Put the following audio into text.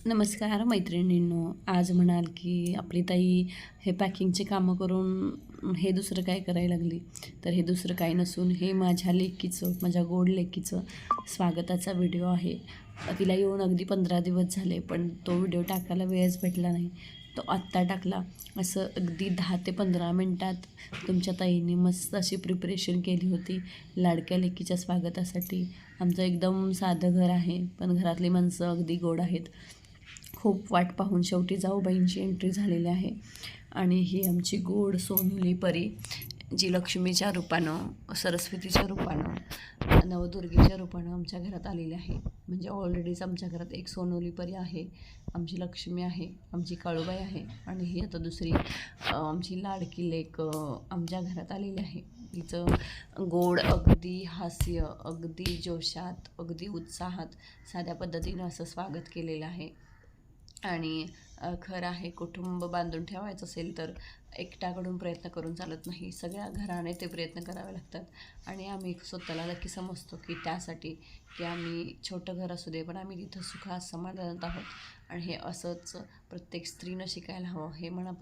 नमस्कार मैत्रिणींनो. आज म्हणाल की आपली ताई हे पॅकिंगचे कामं करून हे दुसरं काय करायला लागली. तर हे दुसरं काही नसून हे माझ्या लेकीचं, माझ्या गोड लेकीचं स्वागताचा व्हिडिओ आहे. तिला येऊन अगदी 15 दिवस झाले, पण तो व्हिडिओ टाकायला वेळच भेटला नाही. तो आत्ता टाकला. असं अगदी 10 ते 15 मिनटात तुमच्या ताईने मस्त अशी प्रिपरेशन केली होती लाडक्या लेकीच्या स्वागतासाठी. आमचं एकदम साधं घर आहे, पण घरातली माणसं अगदी गोड आहेत. खूप वाट पाहून शेवटी जाऊबाईंची एंट्री झालेली आहे. आणि ही आमची गोड सोनुली परी, जी लक्ष्मीच्या रूपानं, सरस्वतीच्या रूपानं, नवदुर्गेच्या रूपानं आमच्या घरात आलेली आहे. म्हणजे ऑलरेडीच आमच्या घरात एक सोनुली परी आहे, आमची लक्ष्मी आहे, आमची काळूबाई आहे, आणि ही आता दुसरी आमची लाडकी लेक आमच्या घरात आलेली आहे. तिचं गोड अगदी हास्य, अगदी जोशात, अगदी उत्साहात, साध्या पद्धतीनं असं स्वागत केलेलं आहे. आणि खरं आहे, कुटुंब बांधून ठेवायचं असेल तर एकट्याकडून प्रयत्न करून चालत नाही, सगळ्या घराने ते प्रयत्न करावे लागतात. आणि आम्ही स्वतःला लकी समजतो की त्यासाठी की आम्ही छोटं घर असू दे, पण आम्ही तिथं सुखात समाधानात आहोत. आणि हे असंच प्रत्येक स्त्रीनं शिकायला हवं, हे मनापासून